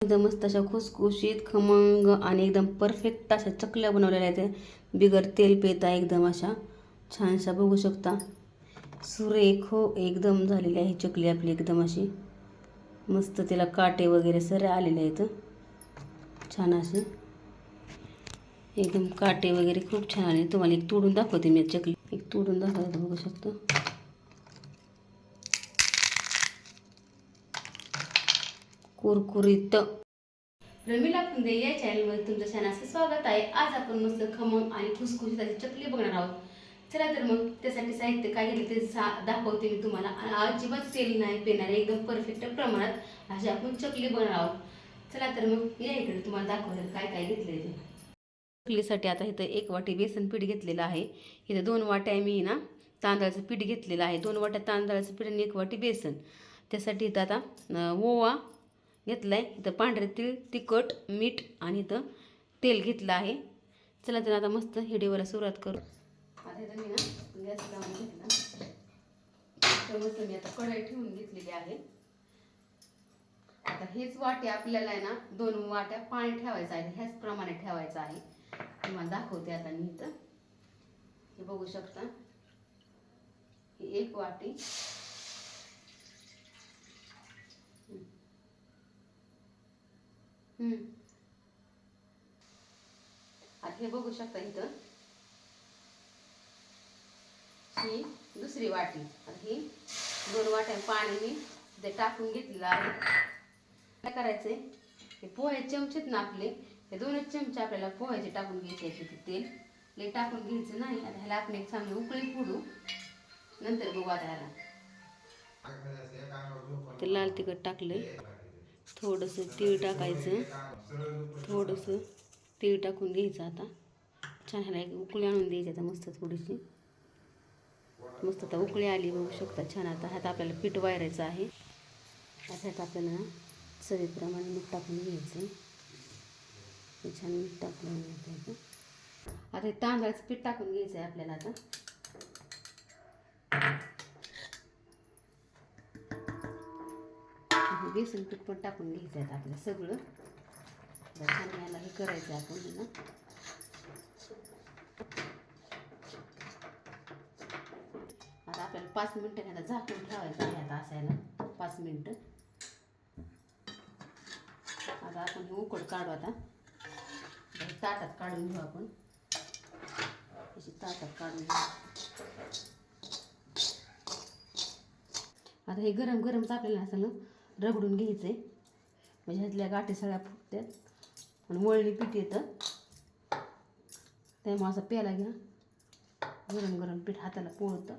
एकदम मस्त अशा खुसखुशीत खमंग आणि एकदम परफेक्ट अशा चकल्या बनवलेल्या आहेत बिगर तेल पेता एकदम अशा छानशा बघू शकता. सुरेख एकदम झालेली आहे चकली आपली एकदम अशी मस्त. तिला काटे वगैरे सरे आलेले आहेत छान असे एकदम काटे वगैरे खूप छान आले. तुम्हाला एक तोडून दाखवते मी चकली. एक तोडून दाखवते बघू शकता. कुरकुरीत. रमीला पुंदे या चॅनलमध्ये तुमचं छान असं स्वागत आहे. आज आपण मस्त खमंग आणि खुसखुशीत अशी चकली बघणार आहोत. चला तर मग त्यासाठी साहित्य काय घेतलं ते दाखवते मी तुम्हाला. आणि अजिबात तेल नाही पेणार एकदम परफेक्ट प्रमाणात अशी आपण चकली बनवणार आहोत. चला तर मग या इकडे तुम्हाला दाखवते काय काय घेतलंय ते. चकलीसाठी आता इथं 1 वाटी बेसन पीठ घेतलेलं आहे. इथं 2 वाट्या मी ना तांदळाचं पीठ घेतलेलं आहे. 2 वाट्या तांदळाचं पीठ आणि 1 वाटी बेसन. त्यासाठी इथं आता ओवा घेतला आहे. इथं पांढरे तीळ, तिखट, मीठ आणि इथं तेल घेतलं आहे. चला तर आता मस्त व्हिडिओला सुरुवात करू. आता इथं मी ना गॅस लावून घेतला. तर मस्त मी आता कढई ठेवून घेतलेली आहे. आता हेच वाटे आपल्याला आहे ना 2 वाट्या पाणी ठेवायचं आहे. ह्याच प्रमाणे ठेवायचं आहे. तुम्हाला दाखवते आता मी इथं. हे बघू शकता. ही 1 वाटी आता हे बघू शकता इथं ही दुसरी वाटी. आता ही 2 वाट्या पाणी मी ते टाकून घेतलेलं आहे. काय करायचंय हे पोहे चमचेत ना आपले हे 2च चमचे आपल्याला पोह्याचे टाकून घ्यायचे. तिथे तेल लई टाकून घ्यायचं नाही. आता ह्याला आपण एक चांगली उकळी फोडू नंतर बघू. आता ह्याला ते लाल तिखट टाकले. थोडंसं तीळ टाकायचं. थोडंसं तीळ टाकून घ्यायचं. आता छान ह्याला एक उकळी आणून द्यायची. आता मस्त थोडीशी मस्त आता उकळी आली बघू शकता छान. आता ह्यात आपल्याला पीठ वायरायचं आहे. आता ह्यात आपल्याला चवीप्रमाणे मीठ टाकून घ्यायचं. छान मीठ टाकून घ्यायचं. आता हे तांदळाचं पीठ टाकून घ्यायचं आहे आपल्याला. आता बेसन पीठ पण टाकून घ्यायचं आहे आपलं सगळं. छान याला हे करायचं आहे आपण ना. आता आपल्याला 5 मिनटं ह्याला झाकून ठेवायचं आहे. आता असायला 5 मिनटं. आता आपण हे उकड काढू. आता ताटात काढून घेऊ आपण. अशी ताटात काढून घेऊ. आता हे गरम गरमच आपल्याला असं रगडून घ्यायचं आहे. म्हणजे ह्यातल्या गाठी सगळ्या फुटतात आणि वळणी पीठ येतं. त्यामुळे असं प्यायला घ्या. गरम गरम पीठ हाताला पोळतं.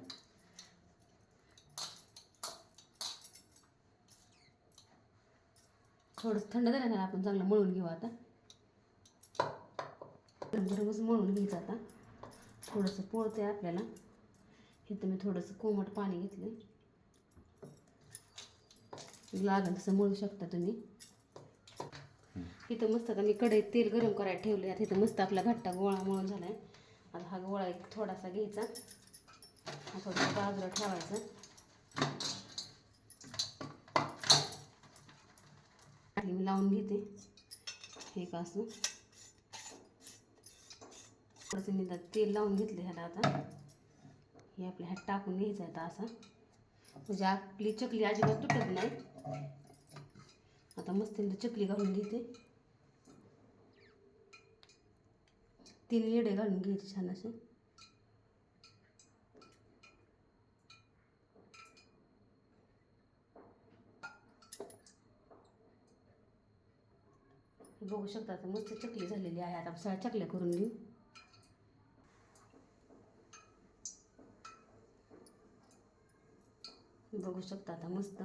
थोडंसं थंड झाल्यानं आपण चांगलं मळून घेऊ. आता गरम गरमच मळून घ्यायचं. आता थोडंसं पोळतं आहे आपल्याला. इथं मी थोडंसं कोमट पाणी घेतलं. लागेल तसं मळू शकता तुम्ही. इथं मस्त आता मी कढईत तेल गरम करायला ठेवले. आता इथं मस्त आपला घट्टा गोळा मळून झाला आहे. आता हा गोळा एक थोडासा घ्यायचा. हा थोडासा बाजूला ठेवायचा. मी लावून घेते हे का असं थोडंसं मी तेल लावून घेतले ह्याला. आता हे आपल्या ह्यात टाकून घ्यायचं आहे. आता असं म्हणजे आपली चकली अजिबात तुटत नाही. आता मस्त चकली घालून घेते. 3 येडे घालून घ्यायचे छान असे. बघू शकता आता मस्त चकली झालेली आहे. आता सगळ्या चकल्या करून घेऊ. बघू शकता आता मस्त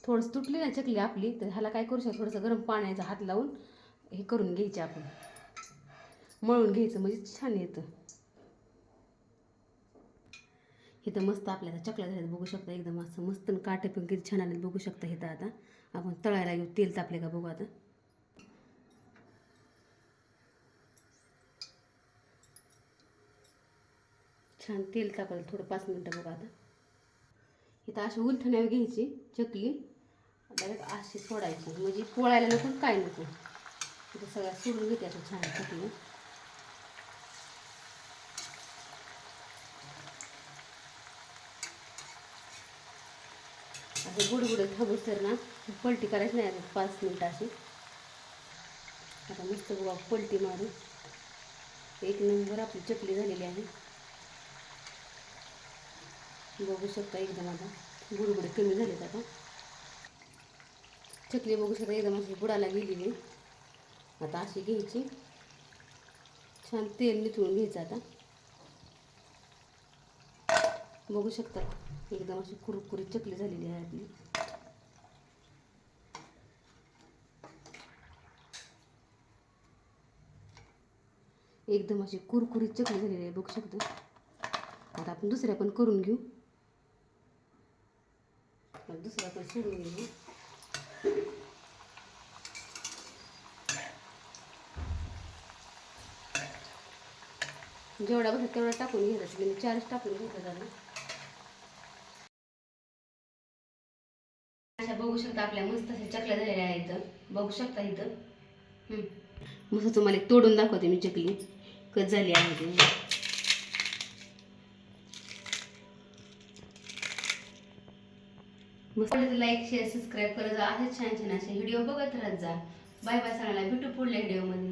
थोडंसं तुटली ना चकली आपली. तर ह्याला काय करू शकतो थोडंसं गरम पाण्याचा हात लावून हे करून घ्यायचे आपण. मळून घ्यायचं म्हणजे छान येतं. इथं मस्त आपल्याला चकल्या झाल्या बघू शकता. एकदम असं मस्त काटे पण किती छान आले बघू शकता. इथं आता आपण तळायला घेऊ. तेल तापले का बघू. आता छान तेल तापलं थोडं 5 मिनटं बघा. आता इथं अशी उलथण्यावर घ्यायची चकली. डायरेक्ट अशी सोडायची म्हणजे पोळायला नको काय नको. इथं सगळ्या सोडून घेते असं छान चकली. असं गुडगुडत हवंच तर ना पलटी करायची नाही 5 मिनटं अशी. आता मस्त बघा पलटी मारून एक नंबर आपली चकली झालेली आहे. बघू शकता एकदम आता गुडगुडे कमी झालेत. आता चकली बघू शकता एकदम अशी बुडाला गेलेली. आता अशी घ्यायची, छान तेल निथळून घ्यायचं. आता बघू शकता एकदम अशी कुरकुरीत चकली झालेली आहे आपली. एकदम अशी कुरकुरीत चकली झालेली आहे बघू शकता. आता आपण दुसऱ्या पण करून घेऊ. दुसऱ्या पण सोडून घेऊ. जेवढा बघा तेवढा टाकून घ्यायचं. मी 4च टाकून घेतलं झालं. अशा बघू शकता आपल्या मस्त अशा चकल्या झालेल्या आहेत. बघू शकता इथं मस्त तुम्हाला एक तोडून दाखवते मी चकली कच झाली आहे ती. मस्त लाईक शेअर सबस्क्राईब करत जा. असेच छान छान असे व्हिडिओ बघत राहत जा. बाय बाय, सगळ्यांना भेटू पुढल्या व्हिडिओमध्ये.